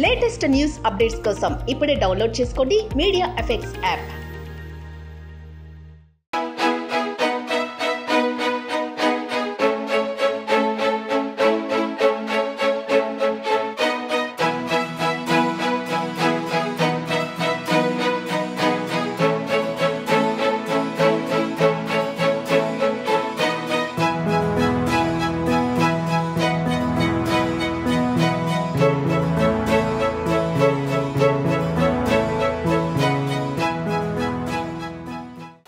Latest news updates కోసం ఇప్పుడే download చేసుకోండి మీడియా ఎఫెక్ట్స్ యాప్.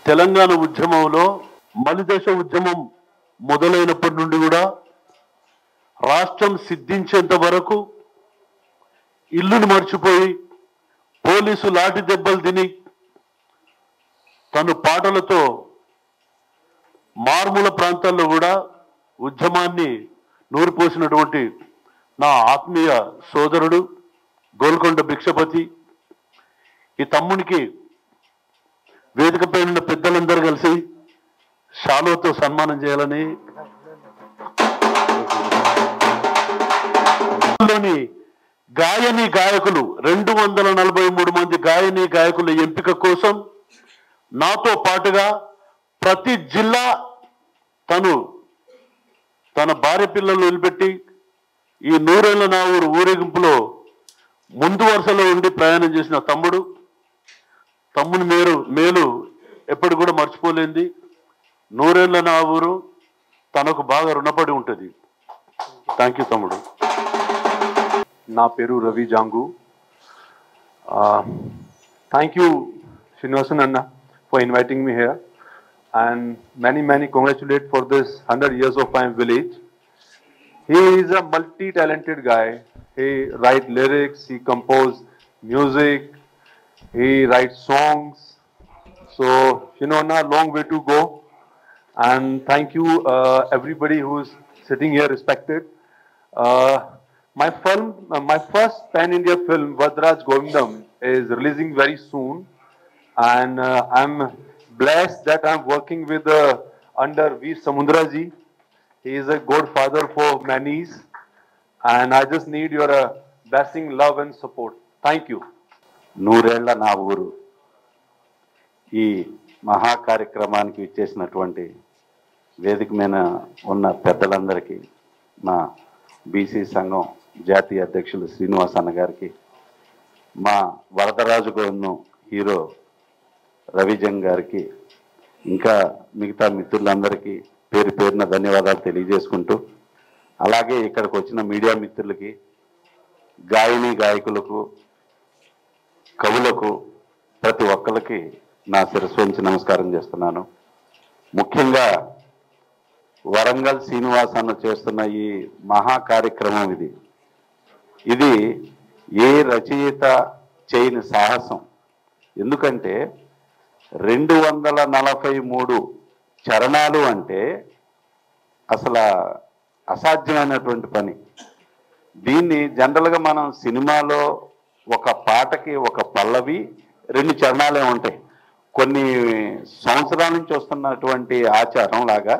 తెలంగాణ ఉద్యమంలో మలిదశ ఉద్యమం మొదలైనప్పటి నుండి కూడా రాష్ట్రం సిద్ధించేంత వరకు ఇల్లును మర్చిపోయి పోలీసు లాఠీ దెబ్బలు తిని తను పాటలతో మారుమూల ప్రాంతాల్లో కూడా ఉద్యమాన్ని నూరిపోసినటువంటి నా ఆత్మీయ సోదరుడు గోల్కొండ భిక్షపతి, ఈ తమ్మునికి వేదికపై ఉన్న పెద్దలందరూ కలిసి శాలువతో సన్మానం చేయాలని, గాయని గాయకులు 243 మంది గాయని గాయకుల ఎంపిక కోసం నాతో పాటుగా ప్రతి జిల్లా తన భార్య పిల్లలు నిలబెట్టి ఈ నూరేళ్ల నా ఊరు ఊరేగింపులో ముందు వరుసలో ఉండి ప్రయాణం చేసిన తమ్ముని మేలు ఎప్పుడు కూడా మర్చిపోలేంది. నూరేళ్ల నా ఊరు తనకు బాగా రుణపడి ఉంటుంది. థ్యాంక్ యూ తమ్ముడు. నా పేరు రవి జాంగు. థ్యాంక్ యూ శ్రీనివాసన్ అన్న for inviting me here and many congratulate for this 100 years of my village. He is a multi-talented guy. He write lyrics, he compose music, he writes songs. So na long way to go. And thank you everybody who is sitting here respected. My first pan-India film Vadraj Govindam is releasing very soon, and I'm blessed that I'm working with under V. Samundraji. He is a godfather for Manis, and I just need your blessing, love and support. Thank you. నూరేళ్ల నా ఊరు ఈ మహా కార్యక్రమానికి ఇచ్చేసినటువంటి వేదిక మీద ఉన్న పెద్దలందరికీ, మా బీసీ సంఘం జాతీయ అధ్యక్షులు శ్రీనివాస్ అన్న గారికి, మా వరదరాజు గోవిందం హీరో రవిజంగ్ గారికి, ఇంకా మిగతా మిత్రులందరికీ పేరు పేరున ధన్యవాదాలు తెలియజేసుకుంటూ, అలాగే ఇక్కడికి వచ్చిన మీడియా మిత్రులకి, గాయని గాయకులకు, కవులకు, ప్రతి ఒక్కరికి నా శిరస్సు వంచి నమస్కారం చేస్తున్నాను. ముఖ్యంగా వరంగల్ శ్రీనివాస్ అన్న చేస్తున్న ఈ మహా కార్యక్రమం ఇది ఏ రచయిత చేయని సాహసం. ఎందుకంటే 243 చరణాలు అంటే అసలు అసాధ్యమైనటువంటి పని. దీన్ని జనరల్గా మనం సినిమాలో ఒక పాటకి ఒక పల్లవి 2 చరణాలే ఉంటాయి. కొన్ని సంవత్సరాల నుంచి వస్తున్నటువంటి ఆచారం లాగా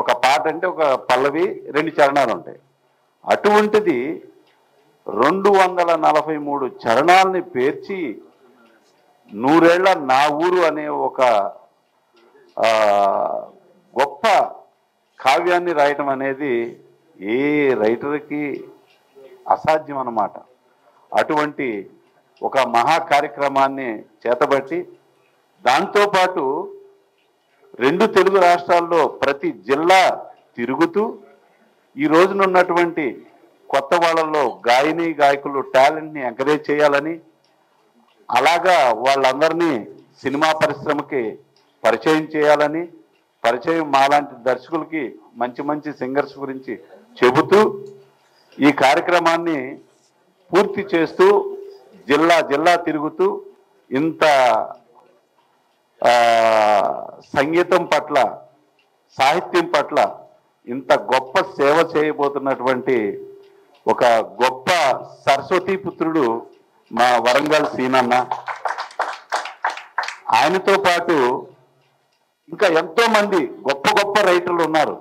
ఒక పాట అంటే ఒక పల్లవి 2 చరణాలు ఉంటాయి. అటువంటిది 243 చరణాలని పేర్చి నూరేళ్ల నా ఊరు అనే ఒక గొప్ప కావ్యాన్ని రాయటం అనేది ఏ రైటర్కి అసాధ్యం అన్నమాట. అటువంటి ఒక మహా కార్యక్రమాన్ని చేతబట్టి, దాంతోపాటు 2 తెలుగు రాష్ట్రాల్లో ప్రతి జిల్లా తిరుగుతూ ఈ రోజున ఉన్నటువంటి కొత్త వాళ్ళల్లో గాయని గాయకులు టాలెంట్ని ఎంకరేజ్ చేయాలని, అలాగా వాళ్ళందరినీ సినిమా పరిశ్రమకి పరిచయం చేయాలని, పరిచయం మాలాంటి దర్శకులకి మంచి సింగర్స్ గురించి చెబుతూ ఈ కార్యక్రమాన్ని పూర్తి చేస్తూ జిల్లా తిరుగుతూ ఇంత సంగీతం పట్ల, సాహిత్యం పట్ల ఇంత గొప్ప సేవ చేయబోతున్నటువంటి ఒక గొప్ప సరస్వతీ పుత్రుడు మా వరంగల్ సీనన్న. ఆయనతో పాటు ఇంకా ఎంతో మంది గొప్ప రైటర్లు ఉన్నారు.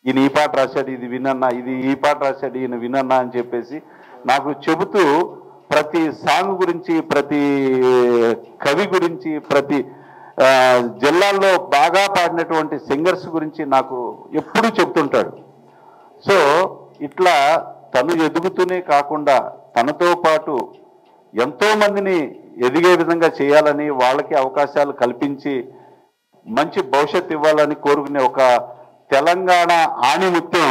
ఈయన ఈ పాట రాశాడు ఇది వినన్నా, ఇది ఈ పాట రాశాడు ఈయన వినన్నా అని చెప్పేసి నాకు చెబుతూ ప్రతి సాంగ్ గురించి, ప్రతి కవి గురించి, ప్రతి జిల్లాల్లో బాగా పాడినటువంటి సింగర్స్ గురించి నాకు ఎప్పుడూ చెప్తుంటాడు. సో ఇట్లా తను ఎదుగుతూనే కాకుండా తనతో పాటు ఎంతో మందిని ఎదిగే విధంగా చేయాలని, వాళ్ళకి అవకాశాలు కల్పించి మంచి భవిష్యత్తు ఇవ్వాలని కోరుకునే ఒక తెలంగాణ ఆణిముత్యం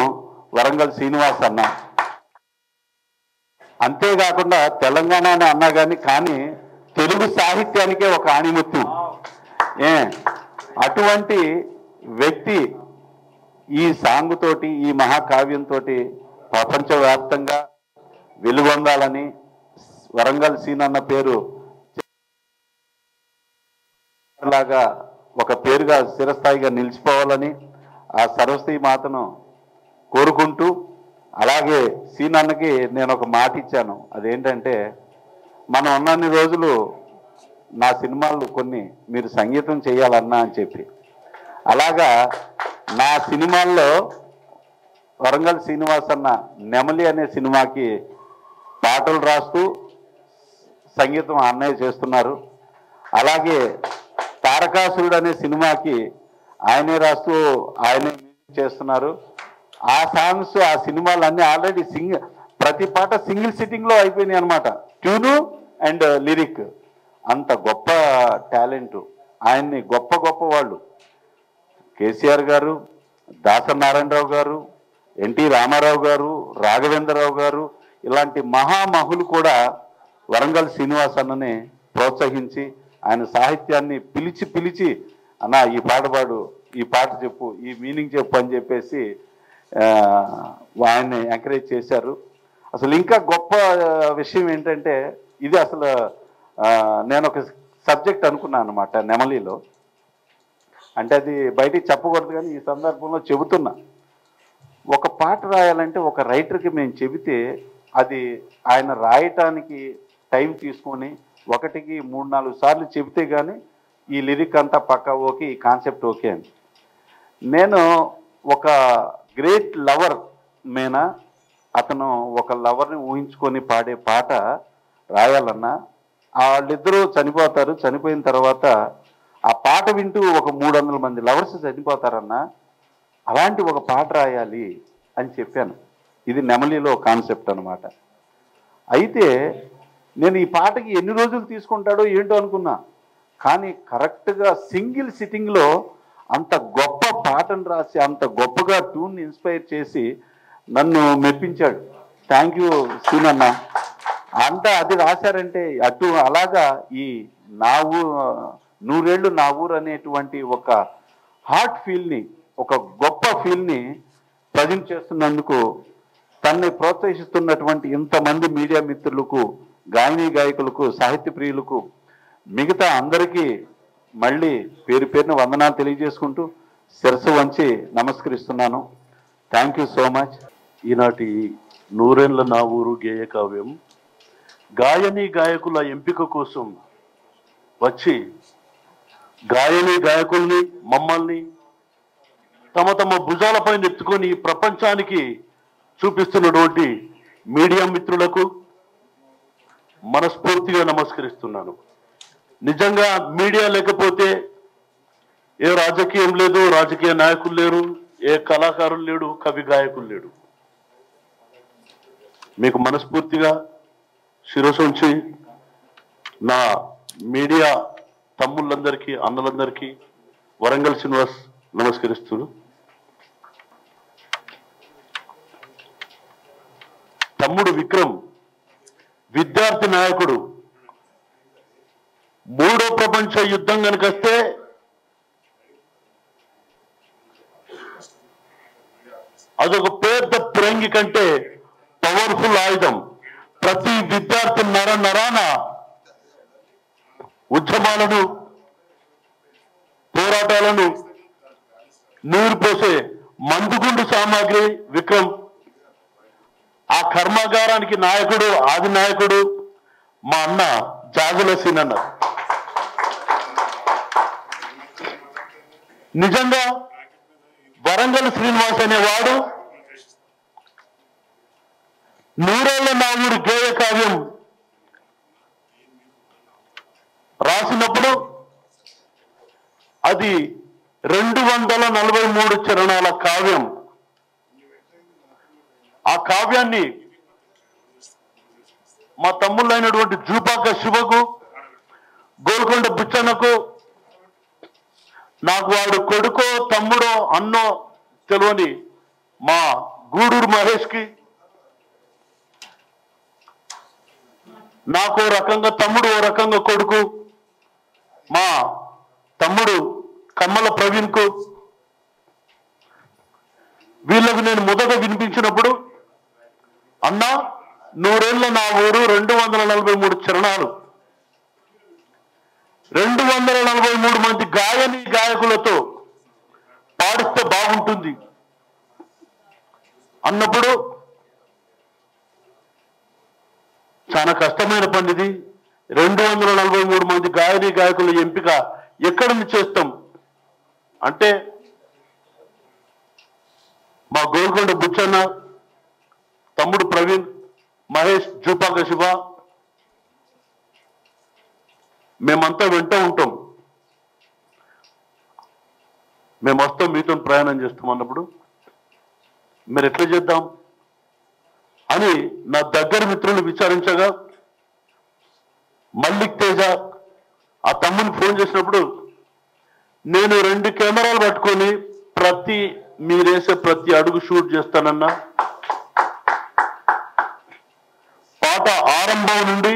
వరంగల్ శ్రీనివాస్ అన్న. అంతేకాకుండా తెలంగాణ అని అన్నా కానీ తెలుగు సాహిత్యానికే ఒక ఆణిముత్యం. అటువంటి వ్యక్తి ఈ సాంగ్ తోటి, ఈ మహాకావ్యంతో ప్రపంచవ్యాప్తంగా వెలుగొందాలని, వరంగల్ సీనన్న పేరు లాగా ఒక పేరుగా స్థిరస్థాయిగా నిలిచిపోవాలని ఆ సరస్వతి మాతను కోరుకుంటూ, అలాగే సీనన్నకి నేను ఒక మాట ఇచ్చాను. అదేంటంటే, మనం ఉన్నన్ని రోజులు నా సినిమాలు కొన్ని మీరు సంగీతం చేయాలన్నా అని చెప్పి, అలాగా నా సినిమాల్లో వరంగల్ శ్రీనివాస్ అన్న నెమలి అనే సినిమాకి పాటలు రాస్తూ సంగీతం అన్నయ్య చేస్తున్నారు. అలాగే తారకాసురుడు అనే సినిమాకి ఆయనే రాస్తూ ఆయనే మ్యూజిక్ చేస్తున్నారు. ఆ సాంగ్స్, ఆ సినిమాలు అన్నీ ఆల్రెడీ ప్రతి పాట సింగిల్ సిట్టింగ్లో అయిపోయినాయి అనమాట. Tune and lyric. అంత గొప్ప టాలెంట్. ఆయన్ని గొప్ప గొప్ప వాళ్ళు కేసీఆర్ గారు, దాసనారాయణరావు గారు, ఎన్టీ రామారావు గారు, రాఘవేంద్రరావు గారు, ఇలాంటి మహామహులు కూడా వరంగల్ శ్రీనివాస్ అన్నని ప్రోత్సహించి ఆయన సాహిత్యాన్ని పిలిచి అన్న ఈ పాట పాడు, ఈ పాట చెప్పు, ఈ మీనింగ్ చెప్పు అని చెప్పేసి ఆయన్ని ఎంకరేజ్ చేశారు. అసలు ఇంకా గొప్ప విషయం ఏంటంటే, ఇది అసలు నేను ఒక సబ్జెక్ట్ అనుకున్నాను అనమాట నెమలిలో. అంటే అది బయటికి చెప్పకూడదు కానీ ఈ సందర్భంలో చెబుతున్నా. ఒక పాట రాయాలంటే ఒక రైటర్కి మేము చెబితే అది ఆయన రాయటానికి టైం తీసుకొని 1కి 3-4 సార్లు చెబితే కానీ ఈ లిరిక్ అంతా పక్కా ఓకే, ఈ కాన్సెప్ట్ ఓకే అని. నేను ఒక గ్రేట్ లవర్ మేనా, అతను ఒక లవర్ని ఊహించుకొని పాడే పాట రాయాలన్నా వాళ్ళిద్దరూ చనిపోతారు. చనిపోయిన తర్వాత ఆ పాట వింటూ ఒక 300 మంది లవర్స్ చనిపోతారన్నా, అలాంటి ఒక పాట రాయాలి అని చెప్పాను. ఇది నెమలిలో కాన్సెప్ట్ అనమాట. అయితే నేను ఈ పాటకి ఎన్ని రోజులు తీసుకుంటాడో ఏంటో అనుకున్నా, కానీ కరెక్ట్గా సింగిల్ సిట్టింగ్లో అంత గొప్ప పాటను రాసి అంత గొప్పగా ట్యూన్ ఇన్స్పైర్ చేసి నన్ను మెప్పించాడు. థ్యాంక్ యూ సీనన్న. అంతా అది రాశారంటే అటు అలాగా ఈ నా నూరేళ్ళు నా ఊరు అనేటువంటి ఒక హార్ట్ ఫీల్ని, ఒక గొప్ప ఫీల్ని ప్రజెంట్ చేస్తున్నందుకు తనని ప్రోత్సహిస్తున్నటువంటి ఇంతమంది మీడియా మిత్రులకు, గాయని గాయకులకు, సాహిత్య ప్రియులకు, మిగతా అందరికీ మళ్ళీ పేరు పేరున వందనాలు తెలియజేసుకుంటూ శిరస్సు వంచి నమస్కరిస్తున్నాను. Thank you so much. ఈనాటి నూరేళ్ల నా ఊరు గేయ కావ్యం గాయని గాయకుల ఎంపిక కోసం వచ్చి గాయని గాయకుల్ని, మమ్మల్ని తమ తమ భుజాలపై ఎత్తుకొని ప్రపంచానికి చూపిస్తున్నటువంటి మీడియా మిత్రులకు మనస్ఫూర్తిగా నమస్కరిస్తున్నాను. నిజంగా మీడియా లేకపోతే ఏ రాజకీయం లేదు, రాజకీయ నాయకులు లేరు, ఏ కళాకారులు లేడు, కవి గాయకులు లేడు. మీకు మనస్ఫూర్తిగా శిరస్సు ఉంచి నా మీడియా తమ్ముళ్ళందరికీ, అన్నలందరికీ వరంగల్ శ్రీనివాస్ నమస్కరిస్తున్నాను. తమ్ముడు విక్రమ్ విద్యార్థి నాయకుడు. 3వ ప్రపంచ యుద్ధం కనుకొస్తే అదొక పెద్ద పిరంగి కంటే పవర్ఫుల్ ఆయుధం. ప్రతి విద్యార్థి నరాన ఉద్యమాలను, పోరాటాలను నీరు పోసే మందుగుండు సామాగ్రి విక్రమ్. ఆ కర్మాగారానికి నాయకుడు, ఆది నాయకుడు మా అన్న జాజుల సీనన్న. నిజంగా వరంగల్ శ్రీనివాస్ అనేవాడు నూరేళ్ల నా ఊరి గేయ కావ్యం రాసినప్పుడు అది 243 చరణాల కావ్యం. ఆ కావ్యాన్ని మా తమ్ముళ్ళైనటువంటి జూపాక శివకు, గోల్కొండ బుచ్చన్నకు, నాకు వాడు కొడుకో తమ్ముడో అన్నో తెలియని మా గూడూరు మహేష్కి, నాకు ఓ రకంగా తమ్ముడు ఓ రకంగా కొడుకు మా తమ్ముడు కమ్మల ప్రవీణ్కు, వీళ్ళకు నేను మొదట వినిపించినప్పుడు అన్నా నూరేళ్ల నా ఊరు 243 చరణాలు, 243 మంది గాయని గాయకులతో పాడిస్తే బాగుంటుంది అన్నప్పుడు చాలా కష్టమైన పని ఇది. 243 మంది గాయని గాయకుల ఎంపిక ఎక్కడి నుంచి చేస్తాం అంటే మా గోల్కొండ బుచ్చన్న, తమ్ముడు ప్రవీణ్, మహేష్, జూపాక శివ మేమంతా వెంట ఉంటాం, మేము వస్తాం, మీతో ప్రయాణం చేస్తాం అన్నప్పుడు మీరు ఎట్లా చేద్దాం అని నా దగ్గర మిత్రులు విచారించగా మల్లిక్ తేజ ఆ తమ్ముని ఫోన్ చేసినప్పుడు నేను 2 కెమెరాలు పట్టుకొని మీరేసే ప్రతి అడుగు షూట్ చేస్తానన్నా, పాట ఆరంభం నుండి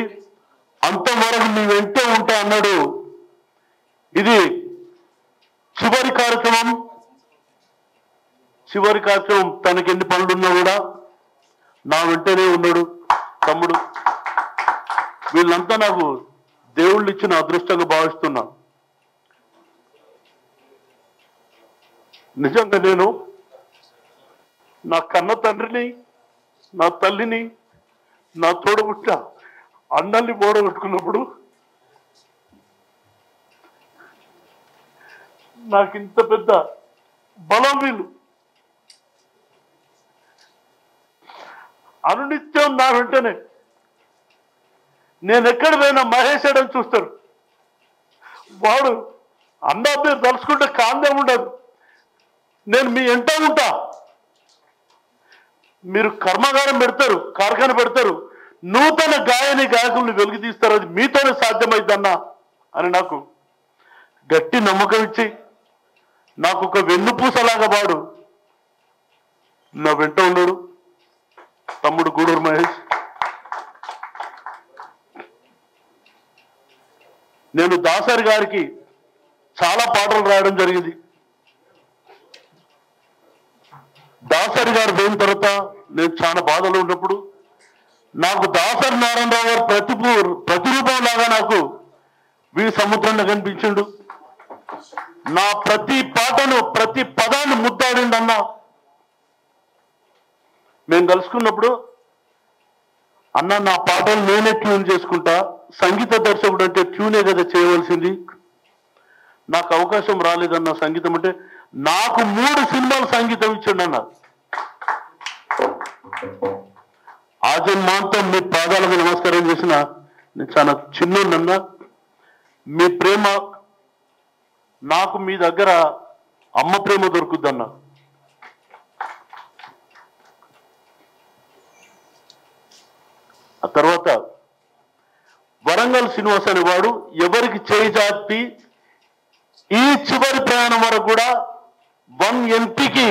అంతవరకు నీ వెంటే ఉంటా అన్నాడు. ఇది చివరి కార్యక్రమం తనకి ఎన్ని పనులున్నా కూడా నా వెంటనే ఉన్నాడు తమ్ముడు. వీళ్ళంతా నాకు దేవుళ్ళు ఇచ్చిన అదృష్టంగా భావిస్తున్నా. నిజంగా నేను నా కన్న తండ్రిని, నా తల్లిని, నా తోడబుట్ట అన్నల్ని ఓడగొట్టుకున్నప్పుడు నాకు ఇంత పెద్ద బలం వీళ్ళు అనునిత్యం నా వెంటనే. నేను ఎక్కడ పోయినా మహేష్ అని చూస్తారు. వాడు అన్నా పేరు తలుచుకుంటే కాందే ఉండదు. నేను మీ ఎంట ఉంటా. మీరు కర్మాగారం పెడతారు, కార్ఖాన పెడతారు, నూతన గాయని గాయకుల్ని వెలుగు తీస్తారు, అది మీతోనే సాధ్యమైందన్నా అని నాకు గట్టి నమ్మకం ఇచ్చి నాకు ఒక వెన్నుపూసలాగా వాడు నా వెంట ఉన్నాడు తమ్ముడు గూడూరు మహేష్. నేను దాసరి గారికి చాలా పాటలు రాయడం జరిగింది. దాసరి గారు పోయిన తర్వాత నేను చాలా బాధలో ఉన్నప్పుడు నాకు దాసరి నారాయణరావు గారు ప్రతిరూపం లాగా నాకు వీడి సముద్రంలో కనిపించిండు. నా ప్రతి పాటను, ప్రతి పదాన్ని ముద్దాడిండన్న. మేము కలుసుకున్నప్పుడు అన్న నా పాటలు నేనే ట్యూన్ చేసుకుంటా, సంగీత దర్శకుడు అంటే ట్యూనే కదా చేయవలసింది, నాకు అవకాశం రాలేదన్న సంగీతం అంటే. నాకు 3 సినిమాలు సంగీతం ఇచ్చిండు అన్న. ఆజన్మాంతం మీ పాదాలకు నమస్కారం చేసిన నేను చాలా చిన్నోన్నన్నా. మీ ప్రేమ నాకు మీ దగ్గర అమ్మ ప్రేమ దొరుకుద్దన్న. ఆ తర్వాత వరంగల్ శ్రీనివాస్ అనేవాడు ఎవరికి చేయి జాతి ఈ చివరి ప్రయాణం వరకు కూడా 1 ఎంపీకి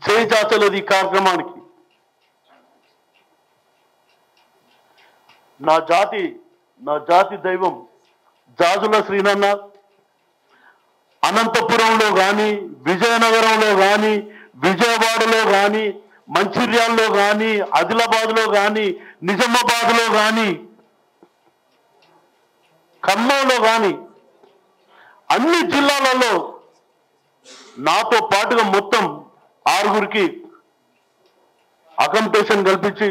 చేయి జాతలేదు ఈ కార్యక్రమానికి. నా జాతి దైవం జాజుల శ్రీనన్న అనంతపురంలో కానీ, విజయనగరంలో కానీ, విజయవాడలో కానీ, మంచిర్యాలలో కానీ, ఆదిలాబాద్లో కానీ, నిజామాబాద్లో కానీ, ఖమ్మంలో కానీ అన్ని జిల్లాలలో నాతో పాటుగా మొత్తం 6గురికి అకంపేషన్ కల్పించి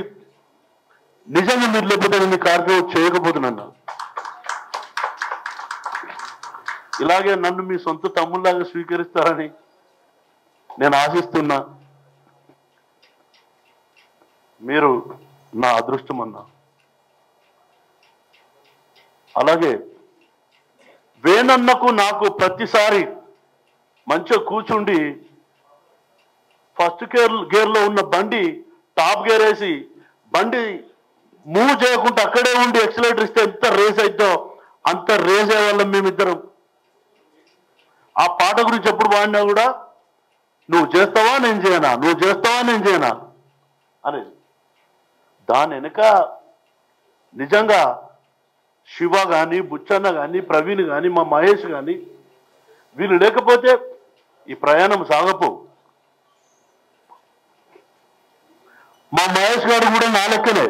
నిజంగా మీరు లేకపోతే నేను కార్యక్రమం చేయకపోతున్నాను. ఇలాగే నన్ను మీ సొంత తమ్ముళ్ళలాగా స్వీకరిస్తారని నేను ఆశిస్తున్నా మీరు నా అదృష్టం అన్నా. అలాగే వేణన్నకు నాకు ప్రతిసారి మంచిగా కూర్చుండి ఫస్ట్ గేర్లో ఉన్న బండి టాప్ గేర్ వేసి బండి మూవ్ చేయకుండా అక్కడే ఉండి ఎక్సలేటర్ ఇస్తే ఎంత రేస్ అవుతుందో అంత రేస్ అయ్యేవాళ్ళం మేమిద్దరం. ఆ పాట గురించి ఎప్పుడు పాడినా కూడా నువ్వు చేస్తావా నేను చేయనా, నువ్వు చేస్తావా నేను చేయనా అనేది. దాని వెనుక నిజంగా శివ కానీ, బుచ్చన్న కానీ, ప్రవీణ్ కానీ, మా మహేష్ కానీ వీళ్ళు లేకపోతే ఈ ప్రయాణం సాగపో. మా మహేష్ గారు కూడా నా లెక్కనే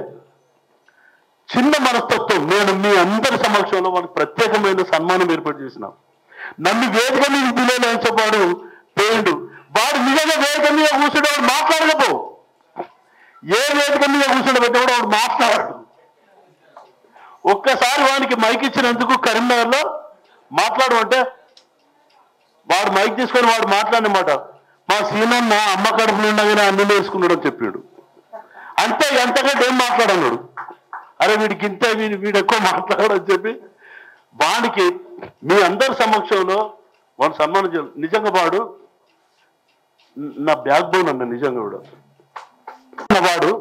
చిన్న మనస్తత్వం. నేను మీ అందరి సమక్షంలో వాడికి ప్రత్యేకమైన సన్మానం ఏర్పాటు చేసినాం. నన్ను వేదిక మీద పిల్లలు పేరుడు వాడు నిజంగా వేదిక మీద కూర్చుంటే వాడు మాట్లాడకపో. ఏ వేదిక మీద కూర్చుంటే పెట్టి కూడా వాడు మాట్లాడాడు. ఒక్కసారి వాడికి మైక్ ఇచ్చినందుకు కరీంనగర్లో మాట్లాడమంటే వాడు మైక్ తీసుకొని వాడు మాట్లాడినమాట, మా సీనన్న అమ్మ కడుపులు ఉండగానే అన్ని వేసుకున్నాడు అని చెప్పాడు. అంతే, ఎంతకంటే ఏం మాట్లాడన్నాడు. అరే వీడికి ఇంత వీడు ఎక్కువ మాట్లాడని చెప్పి వాడికి మీ అందరి సమక్షంలో వాడు సన్మానం చేయాలి. నిజంగా వాడు నా బ్యాక్ బోన్ అన్న. నిజంగా కూడా వాడు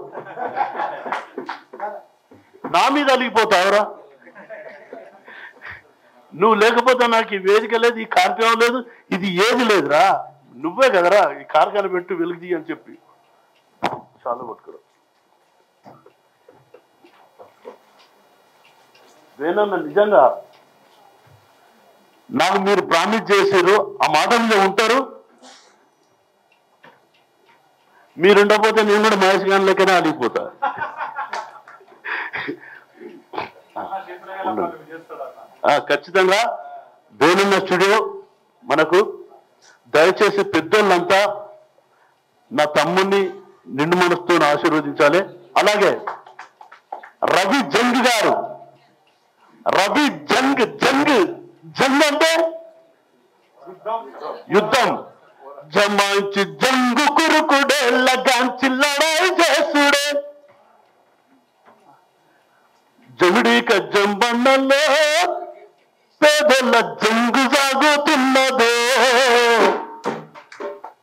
నా మీద అలిగిపోతావురా. నువ్వు లేకపోతే నాకు ఈ వేదిక లేదు, ఈ కార్యక్రమం లేదు, ఇది ఏది లేదురా. నువ్వే కదరా ఈ కార్యక్రమం పెట్టు వెలుగుది అని చెప్పి చాలా పట్టుకురా. వేణన్న నిజంగా నాకు మీరు ప్రామిస్ చేశారు, ఆ మాట మీద ఉంటారు. మీరుండకపోతే నేను కూడా మహేష్ గారి లెక్కనే అలిగిపోతా. ఖచ్చితంగా వేణన్న స్టూడియో మనకు దయచేసి పెద్దోళ్ళంతా నా తమ్ముడిని నిండు మనసుతో ఆశీర్వదించాలి. అలాగే రవి జంగ్ గారు, రవి జంగ్ జంగ్ జంగ్ అంటే యుద్ధం, జమాయించి జంగు కురుకుడే లగాంచి లడాయి చేసుడే జమిడీక జంబన్నలో పేదల జంగు సాగుతున్నదో.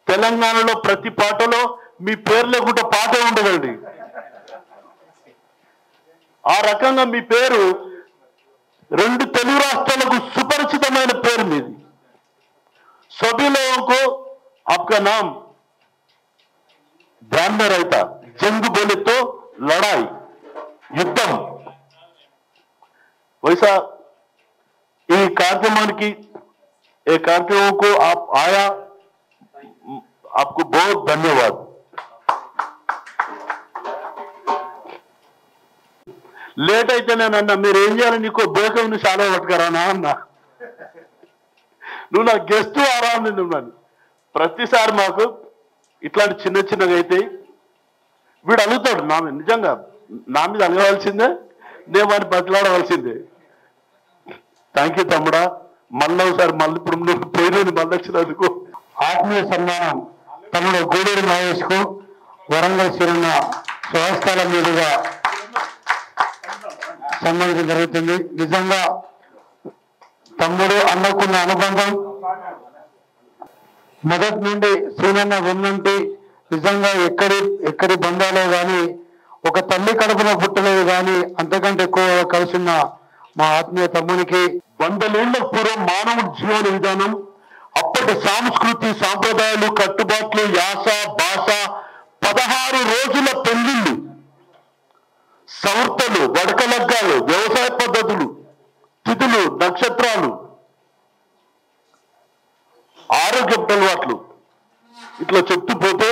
తెలంగాణలో ప్రతి పాటలో మీ పేరు లేకుండా పాటే ఉండదండి. ఆ రకంగా మీ పేరు 2 తెలుగు రాష్ట్రాలకు సుపరిచితమైన పేరు మీది. सभी लोगों को आपका नाम ध्यान में रहता. जंग बोले तो लड़ाई, युद्धम. वैसा ये कार्यक्रम को आप आया, आपको बहुत धन्यवाद. లేట్ అయితే నేను అన్నా మీరు ఏం చేయాలి, నీకు బేకం చాలా పట్టుకరానా అన్నా. నువ్వు నా గెస్ట్ ఆరాం ఉన్నాను. ప్రతిసారి మాకు ఇట్లాంటి చిన్న చిన్నగా అయితే వీడు అలుగుతాడు. నిజంగా నా మీద అలగవలసిందే, నేను వాడిని బతిలాడవలసిందే. థ్యాంక్ యూ తమ్ముడా. మళ్ళీ ఒకసారి మళ్ళీ ఇప్పుడు నువ్వు పోయినది మళ్ళీ వచ్చినందుకు. ఆత్మీయ సన్మానం తమ్ముడు గూడూరు మహేష్ కు వరంగల్ సిరున్న స్వస్థల మీదుగా సన్మానించడం జరుగుతుంది. నిజంగా తమ్ముడు అన్నకున్న అనుబంధం మొదటి నుండి సీనన్న వెన్నంటి నిజంగా ఎక్కడి బంధాలే కానీ ఒక తల్లి కడుపున పుట్టలేదు కానీ అంతకంటే ఎక్కువ కలిసిన మా ఆత్మీయ తమ్మునికి 100 ఏళ్ల పూర్వం మానవుడి జీవన విధానం, అప్పటి సంస్కృతి సాంప్రదాయాలు, కట్టుబాట్లు, యాస, భాష, 16 రోజుల పెళ్లిళ్ళు, సంవత్సరాలు, వడకలగ్గాలు, వ్యవసాయ పద్ధతులు, తిథులు, నక్షత్రాలు, ఆరోగ్య అలవాట్లు, ఇట్లా చెప్తూ పోతే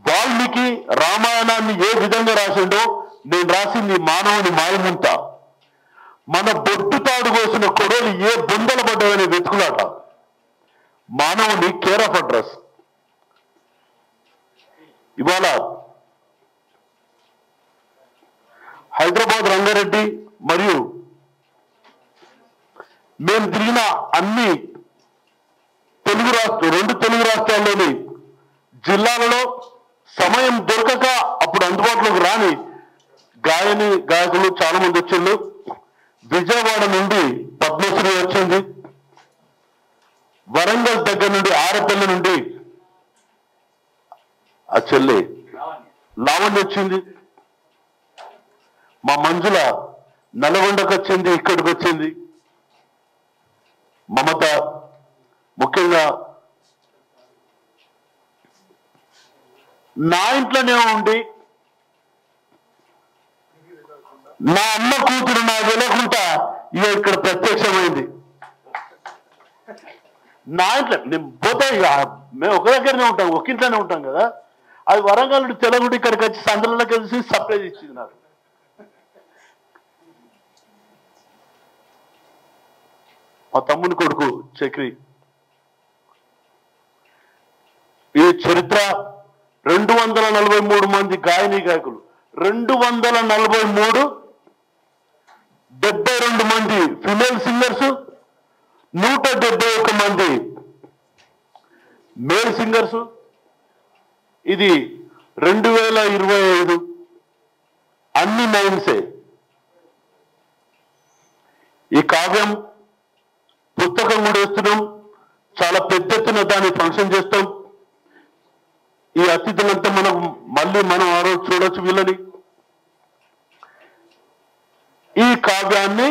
వాల్మీకి రామాయణాన్ని ఏ విధంగా రాసిండో నేను రాసింది మానవుని మాయముంత. మన బొట్టు తాడు కోసిన కొడలు ఏ బొందల పడ్డాయనే వెతుకులాట. మానవుని కేర్ ఆఫ్ అడ్రస్. ఇవాళ హైదరాబాద్, రంగారెడ్డి మరియు మేము తిరిగిన అన్ని 2 తెలుగు రాష్ట్రాల్లోని జిల్లాలలో సమయం దొరకక అప్పుడు అందుబాటులోకి రాని గాయకులు చాలా మంది వచ్చిండ్రు. విజయవాడ నుండి పద్మశ్రీ వచ్చింది, వరంగల్ దగ్గర నుండి ఆరపల్లి నుండి ఆ చెల్లి లావణ్య వచ్చింది, మా మంజుల నల్గొండకు వచ్చింది, ఇక్కడికి వచ్చింది మమత. ముఖ్యంగా నా ఇంట్లోనే ఉండి నా అమ్మ కూతురు నాకు తెలియకుండా ఇక ఇక్కడ ప్రత్యక్షమైంది. నా ఇంట్లో నేను పోతే ఇక మేము ఒక దగ్గరనే ఉంటాం, ఒక ఇంట్లోనే ఉంటాం కదా. అది వరంగల్ నుండి తెలంగాణ ఇక్కడికి వచ్చి సందర్లో కలిసి సర్ప్రైజ్ ఇచ్చింది నాకు. మా తమ్ముని కొడుకు చక్రి. ఈ చరిత్ర 243 మంది గాయకులు, 243, 72 మంది ఫిమేల్ సింగర్స్, 171 మంది మేల్ సింగర్స్. ఇది 2025 అన్ని నైన్సే. ఈ కావ్యం పుస్తకం కూడా వేస్తున్నాం, చాలా పెద్ద ఎత్తున దాన్ని ఫంక్షన్ చేస్తాం. ఈ అతిథులంతా మనం ఆ రోజు చూడొచ్చు వీళ్ళని. ఈ కావ్యాన్ని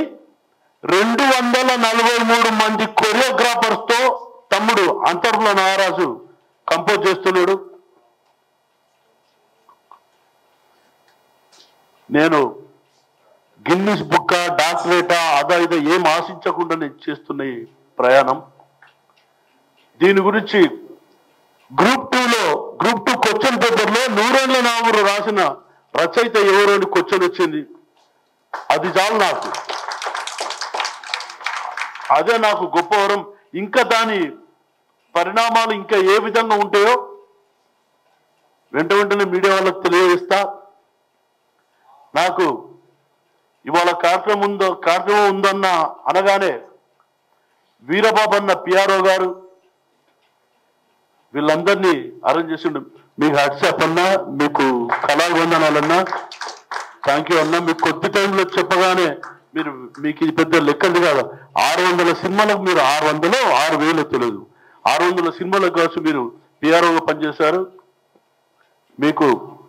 243 మంది కొరియోగ్రాఫర్స్ తో తమ్ముడు అంతర్ల నాగరాజు కంపోజ్ చేస్తున్నాడు. నేను గిన్నిస్ బుక్ డాక్టరేటా అదా ఇదా ఏం ఆశించకుండా నేను చేస్తున్న ఈ ప్రయాణం. దీని గురించి గ్రూప్ 2 క్వశ్చన్ పేపర్లో నూరేళ్ల నావూరు రాసిన రచయిత ఎవరు అని క్వశ్చన్ వచ్చింది. అది చాలు నాకు, అదే నాకు గొప్ప వరం. ఇంకా దాని పరిణామాలు ఇంకా ఏ విధంగా ఉంటాయో వెంటనే మీడియా వాళ్ళకి తెలియజేస్తా. నాకు ఇవాళ కార్యక్రమం ఉందన్న అనగానే వీరబాబన్న పిఆర్ఓ గారు వీళ్ళందరినీ అరేంజ్ చేసిండు. మీకు వాట్సాప్ అన్నా, మీకు కళావందనాలన్నా, థ్యాంక్ యూ అన్నా. మీకు కొద్ది టైంలో చెప్పగానే మీకు ఇది పెద్ద లెక్కది కాదు. 600 సినిమాలకు మీరు 600 6,000 తెలియదు, 600 సినిమాలకు కావచ్చు మీరు పిఆర్ఓగా పనిచేశారు. మీకు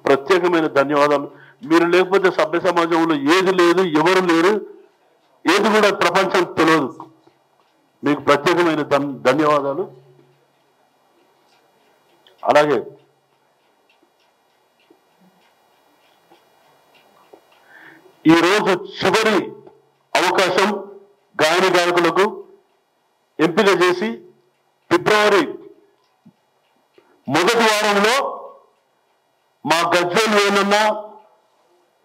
ప్రత్యేకమైన ధన్యవాదాలు. మీరు లేకపోతే సభ్య సమాజంలో ఏది లేదు, ఎవరు లేరు, ఏది కూడా ప్రపంచం తెలియదు. మీకు ప్రత్యేకమైన ధన్యవాదాలు. అలాగే ఈరోజు చివరి అవకాశం గాయకులకు ఎంపిక చేసి ఫిబ్రవరి మొదటి వారంలో మా గజ్వేల్ వేణన్న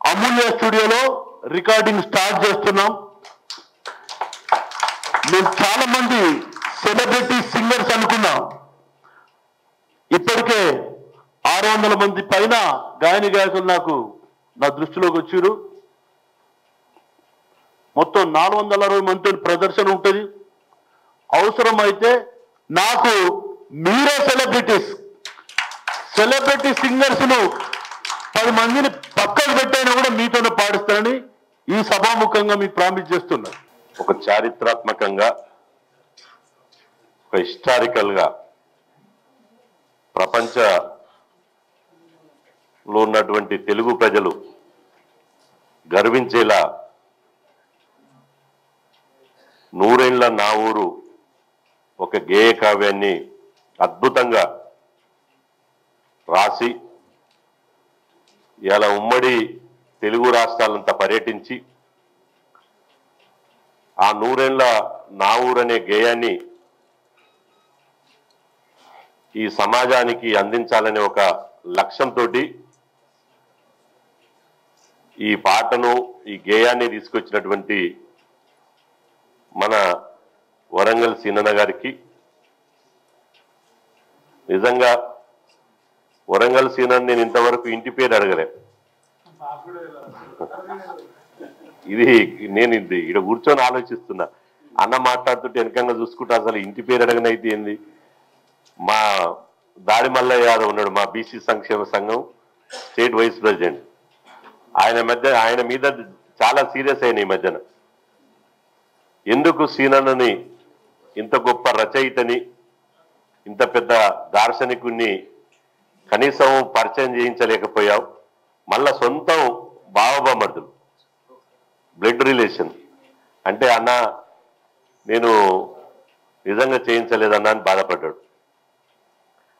అమూల్య స్టూడియోలో రికార్డింగ్ స్టార్ట్ చేస్తున్నాం. మేము చాలా మంది సెలబ్రిటీ సింగర్స్ అనుకున్నాం. ఇప్పటికే 600 మంది పైన గాయకులు నా దృష్టిలోకి వచ్చారు. మొత్తం 460 మంది ప్రదర్శన ఉంటుంది. అవసరమైతే నాకు మీరే సెలబ్రిటీ సింగర్స్ ను 10 మందిని పక్కకు పెట్టైనా కూడా మీతోనే పాడిస్తానని ఈ సభాముఖంగా మీకు ప్రామిస్ చేస్తున్నా. ఒక చారిత్రాత్మకంగా, ఒక హిస్టారికల్ గా ప్రపంచంలో ఉన్నటువంటి తెలుగు ప్రజలు గర్వించేలా నూరేళ్ల నా ఊరు ఒక గేయ కావ్యాన్ని అద్భుతంగా రాసి ఇలా ఉమ్మడి తెలుగు రాష్ట్రాలంతా పర్యటించి ఆ నూరేళ్ల నా ఊరు అనే గేయాన్ని ఈ సమాజానికి అందించాలనే ఒక లక్ష్యంతో ఈ పాటను, ఈ గేయాన్ని తీసుకొచ్చినటువంటి మన వరంగల్ సీనన్న గారికి, నిజంగా వరంగల్ సీనన్న నేను ఇంతవరకు ఇంటి పేరు అడగలే. నేను ఇక్కడ కూర్చొని ఆలోచిస్తున్నా, అన్న మాట్లాడుతుంటే వెనకంగా చూసుకుంటా అసలు ఇంటి పేరు అడగనైతే ఏంది. మా దాడి మల్లయ్య యాదవ్ ఉన్నాడు, మా బీసీ సంక్షేమ సంఘం స్టేట్ వైస్ ప్రెసిడెంట్. ఆయన మీద చాలా సీరియస్ అయిన ఈ మధ్యన. ఎందుకు సీనన్నని ఇంత గొప్ప రచయితని, ఇంత పెద్ద దార్శనికుణ్ణి కనీసం పరిచయం చేయించలేకపోయావు? మళ్ళా సొంతం బావబామర్దులు, బ్లడ్ రిలేషన్ అంటే అన్న నేను నిజంగా చేయించలేదన్నా అని బాధపడ్డాడు.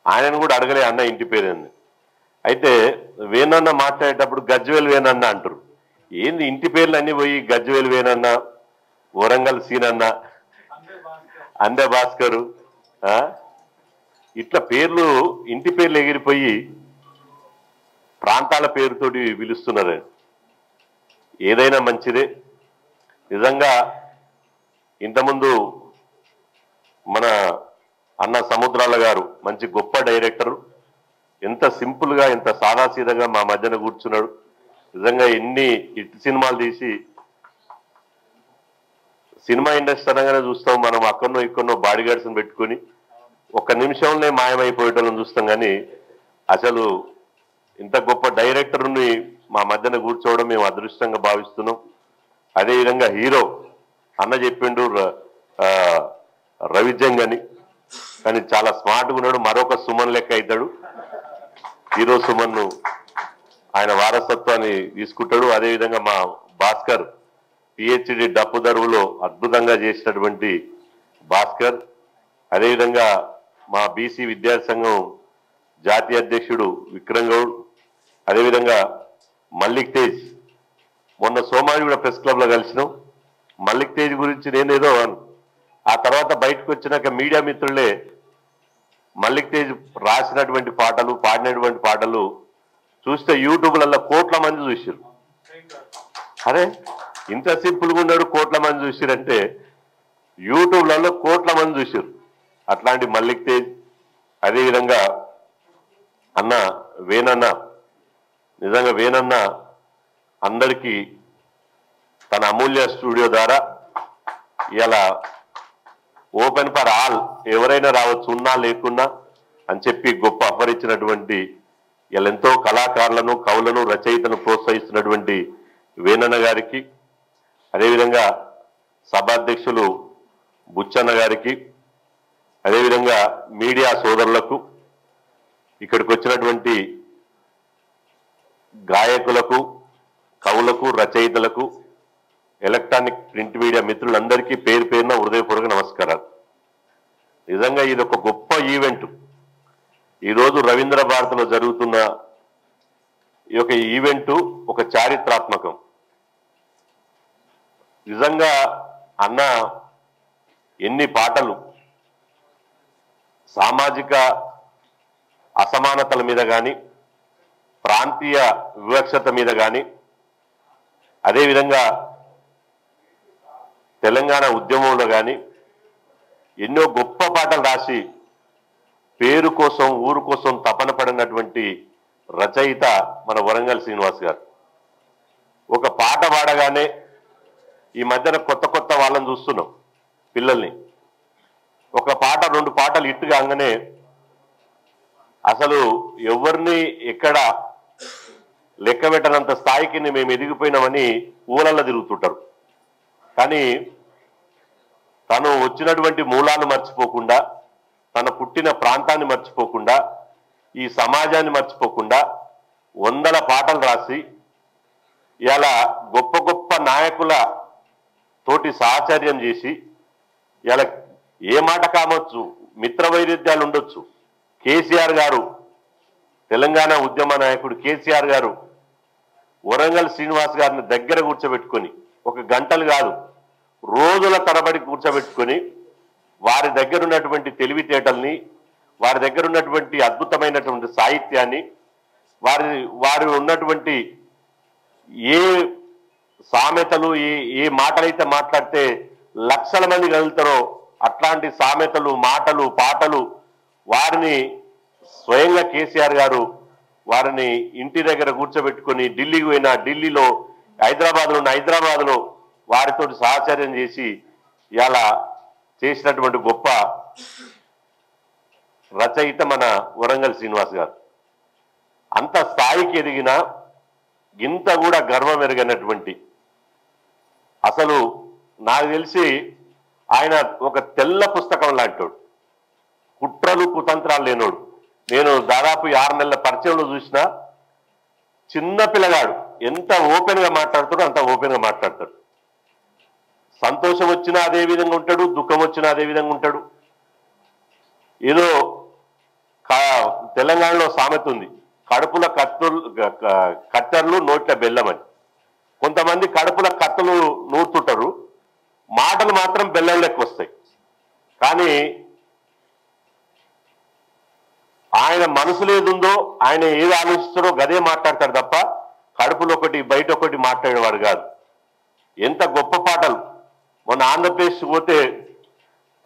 ఆయనను కూడా అడగలే అన్న ఇంటి పేరేంది. అయితే వేణన్న మాట్లాడేటప్పుడు గజ్వేల్ వేణన్న అంటారు. ఏంది ఇంటి పేర్లు అన్ని పోయి గజ్వేల్ వేణన్న, వరంగల్ సీనన్న, అందే భాస్కరు, ఇట్లా పేర్లు ఇంటి పేర్లు ఎగిరిపోయి ప్రాంతాల పేరుతోటి పిలుస్తున్నారు. ఏదైనా మంచిదే. నిజంగా ఇంతకుముందు మన అన్న సముద్రాల గారు మంచి గొప్ప డైరెక్టరు, ఎంత సింపుల్గా ఎంత సాదాసీదగా మా మధ్యన కూర్చున్నాడు. నిజంగా ఎన్ని హిట్ సినిమాలు తీసి, సినిమా ఇండస్ట్రీ అనగానే చూస్తాం మనం అక్కడనో ఇక్కడనో బాడీ గార్డ్స్ని పెట్టుకొని ఒక్క నిమిషంలో మాయమైపోయేటోళ్ళని చూస్తాం. కానీ అసలు ఇంత గొప్ప డైరెక్టర్ని మా మధ్యన కూర్చోవడం మేము అదృష్టంగా భావిస్తున్నాం. అదేవిధంగా హీరో అన్న చెప్పిండు రవిజంగ్ అని, కానీ చాలా స్మార్ట్గా ఉన్నాడు. మరొక సుమన్ లెక్క అవుతాడు. హీరో సుమన్ను ఆయన వారసత్వాన్ని తీసుకుంటాడు. అదేవిధంగా మా భాస్కర్ పిహెచ్డి డప్పు దరువులో అద్భుతంగా చేసినటువంటి భాస్కర్, అదేవిధంగా మా బీసీ విద్యాసంఘం జాతీయ అధ్యక్షుడు విక్రమ్ గౌడ్, అదేవిధంగా మల్లిక్ తేజ్. మొన్న సోమాజిగూడ ప్రెస్ క్లబ్లో కలిసినాం. మల్లిక్ తేజ్ గురించి నేనేదో ఆ తర్వాత బయటకు వచ్చినాక మీడియా మిత్రులే మల్లిక్ తేజ్ రాసినటువంటి పాటలు, పాడినటువంటి పాటలు చూస్తే యూట్యూబ్లలో కోట్ల మంది చూసారు. అరే ఇంత సింపుల్గా ఉన్నాడు, కోట్ల మంది చూసారంటే యూట్యూబ్లలో కోట్ల మంది చూసారు. అట్లాంటి మల్లిక్ తేజ్, అదేవిధంగా అన్న వేణన్న. నిజంగా వేణన్న అందరికీ తన అమూల్య స్టూడియో ద్వారా ఇలా ఓపెన్ ఫర్ ఆల్, ఎవరైనా రావచ్చు ఉన్నా లేకున్నా అని చెప్పి గొప్ప అపరిచినటువంటి ఇలా ఎంతో కళాకారులను, కవులను, రచయితను ప్రోత్సహిస్తున్నటువంటి వేణన్న గారికి, అదేవిధంగా సభాధ్యక్షులు బుచ్చన్న గారికి, అదేవిధంగా మీడియా సోదరులకు, ఇక్కడికి వచ్చినటువంటి గాయకులకు, కవులకు, రచయితలకు, ఎలక్ట్రానిక్ ప్రింట్ మీడియా మిత్రులందరికీ పేరు పేరున హృదయపూర్వక నమస్కారాలు. నిజంగా ఇది ఒక గొప్ప ఈవెంట్. ఈరోజు రవీంద్ర భారతిలో జరుగుతున్న ఈ యొక్క ఈవెంట్ ఒక చారిత్రాత్మకం. నిజంగా అన్న ఎన్ని పాటలు సామాజిక అసమానతల మీద కానీ, ప్రాంతీయ వివక్షత మీద కానీ, అదేవిధంగా తెలంగాణ ఉద్యమంలో కానీ ఎన్నో గొప్ప పాటలు రాసి పేరు కోసం, ఊరు కోసం తపన పడినటువంటి రచయిత మన వరంగల్ శ్రీనివాస్ గారు. ఒక పాట పాడగానే ఈ మధ్యన కొత్త కొత్త వాళ్ళని చూస్తున్నాం, పిల్లల్ని. ఒక పాట, రెండు పాటలు హిట్ కాగానే అసలు ఎవరిని ఎక్కడ లెక్క పెట్టనంత స్థాయికి మేము ఎదిగిపోయినామని ఊళ్ళల్లో తిరుగుతుంటారు. కానీ తను వచ్చినటువంటి మూలాలు మర్చిపోకుండా, తన పుట్టిన ప్రాంతాన్ని మర్చిపోకుండా, ఈ సమాజాన్ని మర్చిపోకుండా వందల పాటలు రాసి ఇలా గొప్ప గొప్ప నాయకుల తోటి సహచర్యం చేసి, ఇలా ఏ మాట కావచ్చు, మిత్ర వైరుధ్యాలు ఉండొచ్చు. కేసీఆర్ గారు, తెలంగాణ ఉద్యమ నాయకుడు కేసీఆర్ గారు వరంగల్ శ్రీనివాస్ గారిని దగ్గర కూర్చోబెట్టుకొని, ఒక గంటలు కాదు రోజుల తరబడి కూర్చోబెట్టుకొని వారి దగ్గర ఉన్నటువంటి తెలివితేటల్ని, వారి దగ్గర ఉన్నటువంటి అద్భుతమైనటువంటి సాహిత్యాన్ని, వారి ఉన్నటువంటి ఏ సామెతలు, ఏ మాటలైతే మాట్లాడితే లక్షల మంది కలుగుతారో అట్లాంటి సామెతలు, మాటలు, పాటలు వారిని స్వయంగా కేసీఆర్ గారు వారిని ఇంటి దగ్గర కూర్చోబెట్టుకొని ఢిల్లీకి పోయినా, ఢిల్లీలో, హైదరాబాద్లో వారితో సహచర్యం చేసి ఇలా చేసినటువంటి గొప్ప రచయిత మన వరంగల్ శ్రీనివాస్ గారు. అంత స్థాయికి ఎదిగిన ఇంత కూడా గర్వం ఎరగనటువంటి, అసలు నాకు తెలిసి ఆయన ఒక తెల్ల పుస్తకం లాంటోడు, కుట్రలు కుతంత్రాలు లేనోడు. నేను దాదాపు 6 నెలల పరిచయంలో చూసిన చిన్న పిల్లగాడు ఎంత ఓపెన్గా మాట్లాడతాడో అంత ఓపెన్గా మాట్లాడతాడు. సంతోషం వచ్చినా అదే విధంగా ఉంటాడు, దుఃఖం వచ్చినా అదే విధంగా ఉంటాడు. ఏదో తెలంగాణలో సామెత ఉంది, కడుపుల కత్తెర్లు నోట్ల బెల్లమని. కొంతమంది కడుపుల కత్తులు నూరుతుంటారు, మాటలు మాత్రం బెల్లం లెక్క వస్తాయి. కానీ ఆయన మనసులో ఏదుందో, ఆయన ఏది ఆలోచిస్తాడో గదే మాట్లాడతాడు తప్ప కడుపులో ఒకటి బయట ఒకటి మాట్లాడేవాడు కాదు. ఎంత గొప్ప పాటలు. మొన్న ఆంధ్రప్రదేశ్ పోతే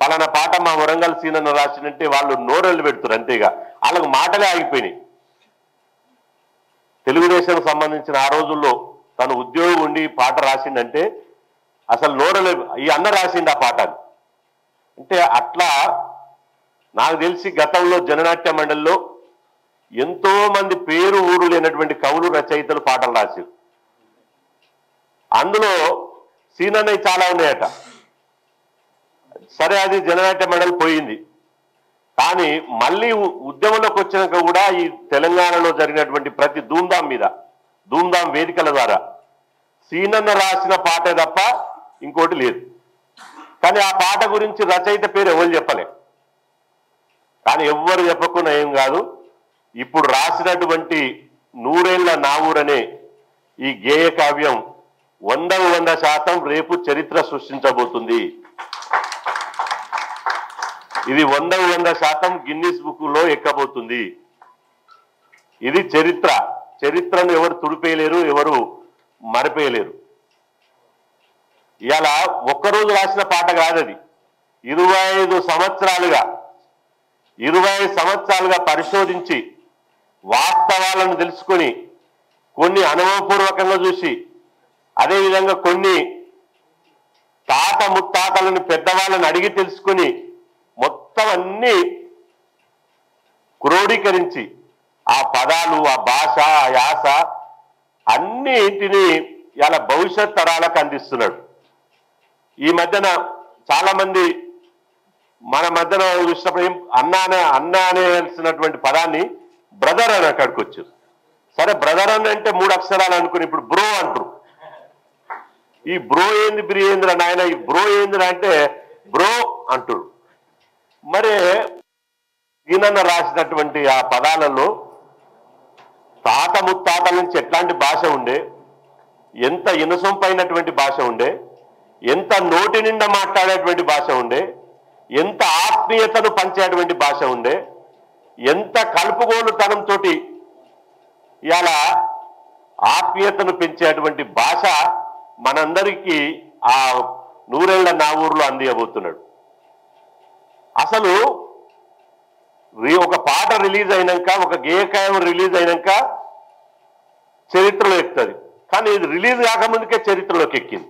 పలానా పాట మా వరంగల్ సీనన్న రాసినంటే వాళ్ళు నోరెళ్ళు పెడుతున్నారు, అంతేగా వాళ్ళకు మాటలే ఆగిపోయినాయి. తెలుగుదేశం సంబంధించిన ఆ రోజుల్లో తను ఉద్యోగం ఉండి పాట రాసిండంటే అసలు నోరెళ్ళు, ఈ అన్న రాసిండు ఆ పాటని. అంటే అట్లా నాకు తెలిసి గతంలో జననాట్య మండలిలో ఎంతో మంది పేరు ఊరు లేనటువంటి కవులు రచయితలు పాటలు రాశారు. అందులో సీనన్నయ్య చాలా ఉన్నాయట. సరే, అది జననాట్య మండలి పోయింది. కానీ మళ్ళీ ఉద్యమంలోకి వచ్చినాక కూడా ఈ తెలంగాణలో జరిగినటువంటి ప్రతి ధూమ్ధాం వేదికల ద్వారా సీనన్న రాసిన పాటే తప్ప ఇంకోటి లేదు. కానీ ఆ పాట గురించి రచయిత పేరు ఎవరు చెప్పలే. కానీ ఎవ్వరు చెప్పకుండా ఏం కాదు, ఇప్పుడు రాసినటువంటి 100 ఏళ్ల నా ఊరనే ఈ గేయ కావ్యం 100% రేపు చరిత్ర సృష్టించబోతుంది. ఇది 100% గిన్నిస్ బుక్ లో ఎక్కబోతుంది. ఇది చరిత్రను ఎవరు తుడిపేయలేరు, ఎవరు మరిపేయలేరు. ఇలా ఒక్కరోజు రాసిన పాట కాదది. 25 సంవత్సరాలుగా పరిశోధించి వాస్తవాలను తెలుసుకొని, కొన్ని అనుభవపూర్వకంగా చూసి, అదేవిధంగా కొన్ని తాత ముత్తాతలను పెద్దవాళ్ళని అడిగి తెలుసుకుని మొత్తం అన్ని క్రోడీకరించి ఆ పదాలు, ఆ భాష, ఆ యాస అన్నిటిని ఇలా భవిష్యత్ తరాలకు అందిస్తున్నాడు. ఈ మధ్యన చాలా మంది మన మధ్యన చూసినప్పుడు అన్న అనేసినటువంటి పదాన్ని బ్రదర్ అని అక్కడికి వచ్చారు. సరే, బ్రదర్ అని అంటే 3 అక్షరాలు అనుకుని ఇప్పుడు బ్రో అంటారు. ఈ బ్రో ఏంది బ్రీ ఏంద్ర నాయన, ఈ బ్రో ఏంద్ర అంటే బ్రో అంటారు. మరి ఈయన రాసినటువంటి ఆ పదాలలో తాత ముత్తాతల నుంచి ఎట్లాంటి భాష ఉండే, ఎంత ఇనసొంపైనటువంటి భాష ఉండే, ఎంత నోటి నిండా మాట్లాడేటువంటి భాష ఉండే, ఎంత ఆత్మీయతను పంచేటువంటి భాష ఉండే, ఎంత కలుపుగోలుతనంతో ఇలా ఆత్మీయతను పెంచేటువంటి భాష మనందరికీ ఆ 100 ఏళ్ల నా ఊర్లో అందియబోతున్నాడు. అసలు ఒక పాట రిలీజ్ అయినాక, ఒక గేయకాయం రిలీజ్ అయినాక చరిత్రలో ఎక్కుతుంది. కానీ ఇది రిలీజ్ కాకముందుకే చరిత్రలోకి ఎక్కింది.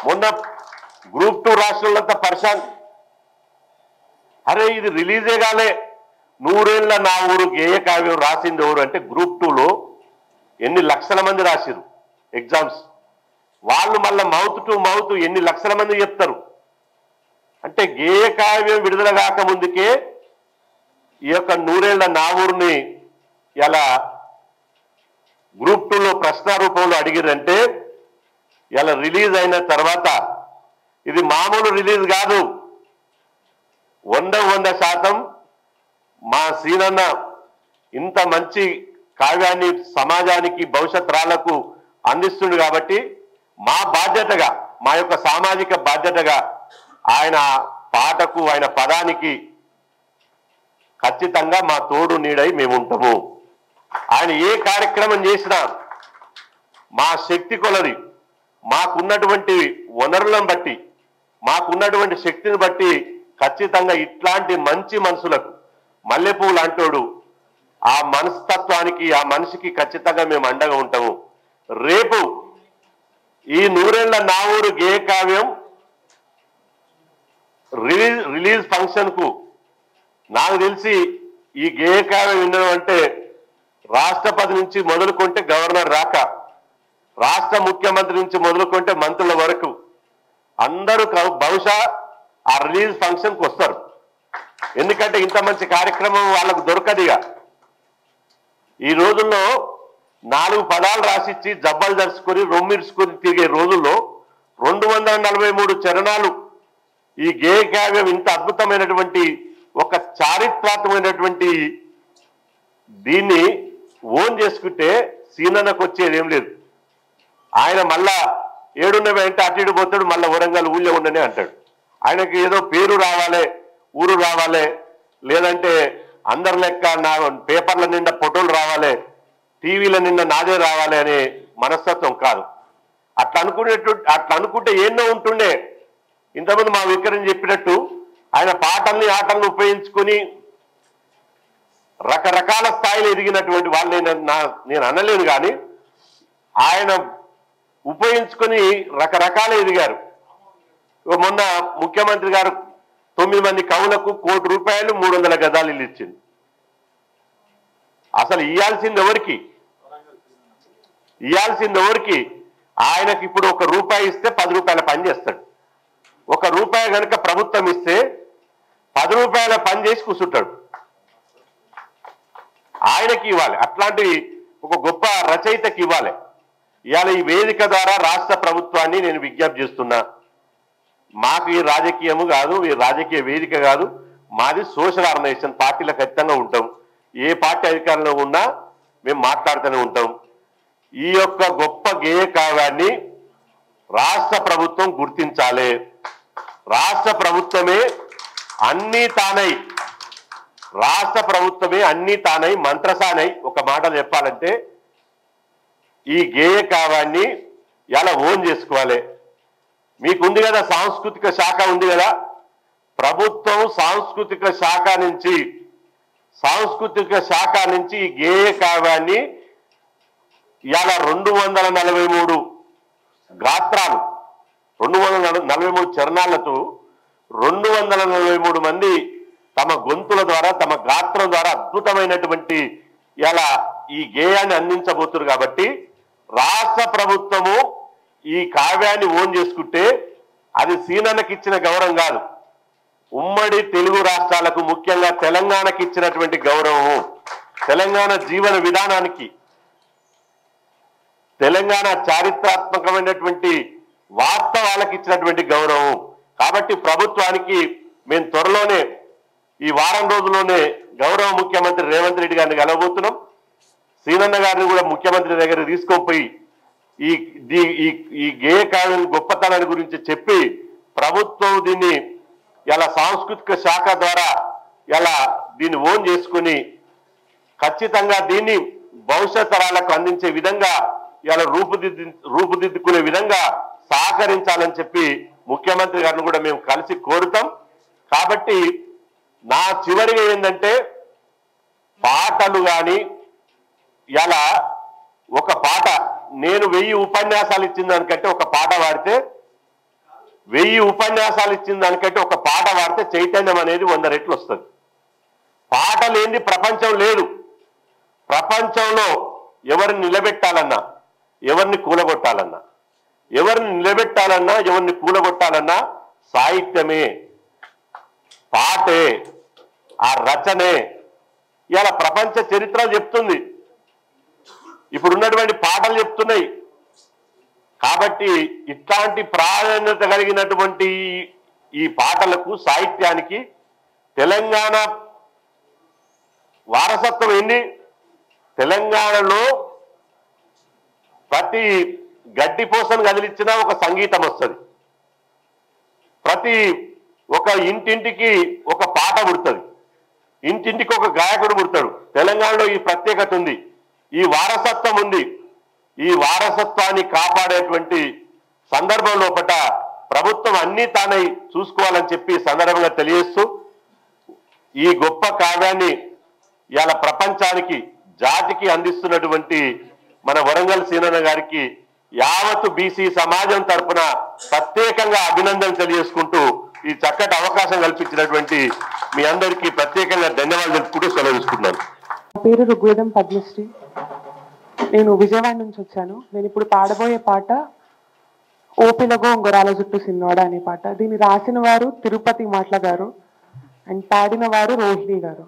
మొన్న గ్రూప్ 2 రాష్ట్రాలంతా పరిశాన్, అరే ఇది రిలీజే కాలే, 100 ఏళ్ల నా ఊరు గేయ కావ్యం రాసింది ఎవరు అంటే గ్రూప్ 2లో ఎన్ని లక్షల మంది రాసిరు ఎగ్జామ్స్. వాళ్ళు మళ్ళీ మౌత్ టు మౌత్ ఎన్ని లక్షల మంది చెప్తారు. అంటే గేయ కావ్యం విడుదల కాకముందుకే ఈ యొక్క 100 ఏళ్ల నా ఊరిని ఇలా గ్రూప్ 2లో ప్రశ్న రూపంలో అడిగిరంటే, ఇలా రిలీజ్ అయిన తర్వాత ఇది మామూలు రిలీజ్ కాదు. 100% మా సీనన్న ఇంత మంచి కావ్యాన్ని సమాజానికి, భవిష్యత్ తరాలకు అందిస్తుంది కాబట్టి మా బాధ్యతగా, మా యొక్క సామాజిక బాధ్యతగా ఆయన పాటకు, ఆయన పదానికి ఖచ్చితంగా మా తోడు నీడై మేము ఉంటాము. ఆయన ఏ కార్యక్రమం చేసినా మా శక్తి కొలది, మాకున్నటువంటి వనరులను బట్టి, మాకున్నటువంటి శక్తిని బట్టి ఖచ్చితంగా ఇట్లాంటి మంచి మనసులకు మల్లెపూ లాంటోడు, ఆ మనస్తత్వానికి, ఆ మనిషికి ఖచ్చితంగా మేము అండగా ఉంటాము. రేపు ఈ 100 ఏళ్ల నా ఊరు గేయ కావ్యం రిలీజ్ ఫంక్షన్ కు నాకు తెలిసి ఈ గేయ కావ్యం వినడం అంటే రాష్ట్రపతి నుంచి మొదలుకుంటే గవర్నర్ రాక, రాష్ట్ర ముఖ్యమంత్రి నుంచి మొదలుకుంటే మంత్రుల వరకు అందరూ బహుశా ఆ రిలీజ్ ఫంక్షన్కి వస్తారు. ఎందుకంటే ఇంత మంచి కార్యక్రమం వాళ్ళకు దొరకదిగా. ఈ రోజుల్లో 4 పదాలు రాసిచ్చి జబ్బలు దర్చుకొని రొమ్మిర్చుకొని తిరిగే రోజుల్లో 243 చరణాలు ఈ గేయ కావ్యం ఇంత అద్భుతమైనటువంటి ఒక చారిత్రాత్మకమైనటువంటి దీన్ని ఓన్ చేసుకుంటే సీనన్నకు వచ్చేది ఏం లేదు. ఆయన మళ్ళా ఏడున్నవి అంటే అటు ఇటు పోతాడు, మళ్ళీ వరంగల్ ఊళ్ళో ఉండనే అంటాడు. ఆయనకి ఏదో పేరు రావాలి, ఊరు రావాలి, లేదంటే అందరి లెక్క నా పేపర్ల నిండా ఫోటోలు రావాలి, టీవీల నిండా నాదే రావాలి అనే మనస్తత్వం కాదు. అట్లా అనుకుంటే ఎన్నో ఉంటుండే. ఇంతకుముందు మా విక్రమ్ చెప్పినట్టు ఆయన పాటల్ని ఆటలను ఉపయోగించుకొని రకరకాల స్థాయిలో ఎదిగినటువంటి వాళ్ళు నేను అనలేను, కానీ ఆయన ఉపయోగించుకొని రకరకాల ఎదిగారు. మొన్న ముఖ్యమంత్రి గారు 9 మంది కవులకు ₹1 కోటి 300 గజాలు ఇల్లు ఇచ్చింది. అసలు ఇయ్యాల్సింది ఎవరికి? ఆయనకి ఇప్పుడు ₹1 ఇస్తే ₹10 పని చేస్తాడు. ₹1 కనుక ప్రభుత్వం ఇస్తే ₹10 పని చేసి కూర్చుంటాడు. ఆయనకి ఇవ్వాలి, అట్లాంటి ఒక గొప్ప రచయితకి ఇవ్వాలి. ఇవాళ ఈ వేదిక ద్వారా రాష్ట్ర ప్రభుత్వాన్ని నేను విజ్ఞప్తి చేస్తున్నా. మాకు ఈ రాజకీయము కాదు, ఈ రాజకీయ వేదిక కాదు, మాది సోషల్ ఆర్గనైజేషన్. పార్టీలకు ఖచ్చితంగా ఉంటాం, ఏ పార్టీ అధికారంలో ఉన్నా మేము మాట్లాడుతూనే ఉంటాం. ఈ యొక్క గొప్ప గేయ కావ్యాన్ని రాష్ట్ర ప్రభుత్వం గుర్తించాలి. రాష్ట్ర ప్రభుత్వమే అన్నీ తానై మంత్రసానై ఒక మాట చెప్పాలంటే ఈ గేయ కావ్యాన్ని ఎలా ఓన్ చేసుకోవాలి. మీకుంది కదా సాంస్కృతిక శాఖ ఉంది కదా, ప్రభుత్వం సాంస్కృతిక శాఖ నుంచి ఈ గేయ కావ్యాన్ని ఇలా 243 గాత్రాలు 243 చరణాలతో 243 మంది తమ గొంతుల ద్వారా తమ గాత్రం ద్వారా అద్భుతమైనటువంటి ఇలా ఈ గేయాన్ని అందించబోతున్నారు. కాబట్టి రాష్ట్ర ప్రభుత్వము ఈ కావ్యాన్ని ఓన్ చేసుకుంటే అది సీనన్నకి ఇచ్చిన గౌరవం కాదు, ఉమ్మడి తెలుగు రాష్ట్రాలకు ముఖ్యంగా తెలంగాణకి ఇచ్చినటువంటి గౌరవము, తెలంగాణ జీవన విధానానికి, తెలంగాణ చారిత్రాత్మకమైనటువంటి వాస్తవాలకు ఇచ్చినటువంటి గౌరవం. కాబట్టి ప్రభుత్వానికి మేము త్వరలోనే ఈ వారం రోజుల్లోనే గౌరవ ముఖ్యమంత్రి రేవంత్ రెడ్డి గారిని కలవబోతున్నాం. సీనన్న గారిని కూడా ముఖ్యమంత్రి దగ్గర తీసుకొని పోయి ఈ గేయ కావ్యం గొప్పతనాన్ని గురించి చెప్పి ప్రభుత్వం దీన్ని ఇలా సాంస్కృతిక శాఖ ద్వారా ఇలా దీన్ని ఓన్ చేసుకుని ఖచ్చితంగా దీన్ని భవిష్యత్ తరాలకు అందించే విధంగా ఇలా రూపుదిద్దుకునే విధంగా సహకరించాలని చెప్పి ముఖ్యమంత్రి గారిని కూడా మేము కలిసి కోరుతాం. కాబట్టి నా చివరిగా ఏంటంటే పాటలు కానీ ఇలా ఒక పాట నేను 1000 ఉపన్యాసాలు ఇచ్చిన దానికంటే ఒక పాట పాడితే 1000 ఉపన్యాసాలు ఇచ్చిన దానికంటే ఒక పాట పాడితే చైతన్యం అనేది 100 రెట్లు వస్తుంది. పాట లేని ప్రపంచం లేదు. ప్రపంచంలో ఎవరిని నిలబెట్టాలన్నా, ఎవరిని కూలగొట్టాలన్నా, ఎవరిని కూలగొట్టాలన్నా సాహిత్యమే, పాటే, ఆ రచనే ఇలా ప్రపంచ చరిత్ర చెప్తుంది. ఇప్పుడున్నటువంటి పాటలు చెప్తున్నాయి. కాబట్టి ఇట్లాంటి ప్రాధాన్యత కలిగినటువంటి ఈ పాటలకు, సాహిత్యానికి తెలంగాణ వారసత్వం ఏంటి? తెలంగాణలో ప్రతి గడ్డిపోసను కదిలిచ్చినా ఒక సంగీతం వస్తుంది, ప్రతి ఒక ఇంటింటికి ఒక పాట పుడుతుంది, ఇంటింటికి ఒక గాయకుడు పుడతాడు. తెలంగాణలో ఈ ప్రత్యేకత ఉంది, ఈ వారసత్వం ఉంది. ఈ వారసత్వాన్ని కాపాడేటువంటి సందర్భం లోపట ప్రభుత్వం అన్నీ తానై చూసుకోవాలని చెప్పి సందర్భంగా తెలియజేస్తూ ఈ గొప్ప కావ్యాన్ని ఇలా ప్రపంచానికి, జాతికి అందిస్తున్నటువంటి మన వరంగల్ సీనన్న గారికి యావత్తు బీసీ సమాజం తరపున ప్రత్యేకంగా అభినందనలు తెలియజేసుకుంటూ ఈ చక్కటి అవకాశం కల్పించినటువంటి మీ అందరికీ ప్రత్యేకంగా ధన్యవాదాలు తెలుపుకుంటూ సెలవు తీసుకుంటున్నాను. పేరు ఋగ్వేదం పద్మశ్రీ. నేను విజయవాడ నుంచి వచ్చాను. నేను ఇప్పుడు పాడబోయే పాట ఓపిలగో ఉంగరాల జుట్టు సిన్నోడ అనే పాట. దీన్ని రాసిన వారు తిరుపతి మాట్ల గారు అండ్ పాడిన వారు రోహిణి గారు.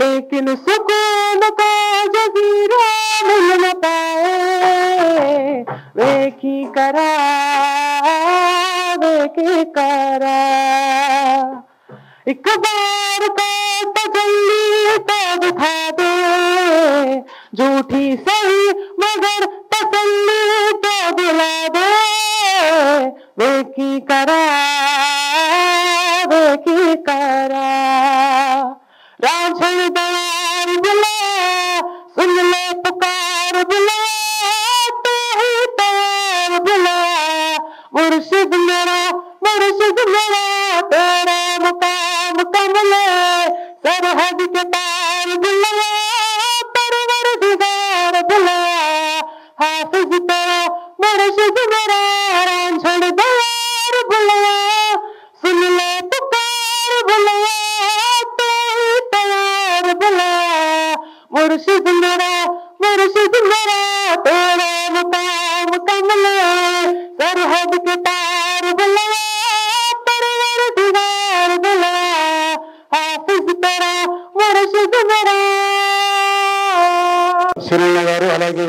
लेकिन सुकून का जजीरा मिल न पाए, वे की करा एक बार का तजल्ली तो दिखा दे, झूठी सही मगर तसल्ली तो दिला दे, वे की करा राझल दयार बुला, सुन ले पुकार बुला, तो ही तैयार बुला, मुर्शिद मेरा तेरा मुकाम कमले, सरहद के पार बुला, परवरदिगार बुला, हाफिज तेरा मुर्शिद मेरा, राझल दयार बुला, सुन ले पुकार बुला, मुर्शिद मेरा तेरा मुकाम कमले, सरहद के पार बुला, परवरदिगार बुला, हाफिज तेरा मुर्शिद मेरा. శిరయ్య గారు అలాగే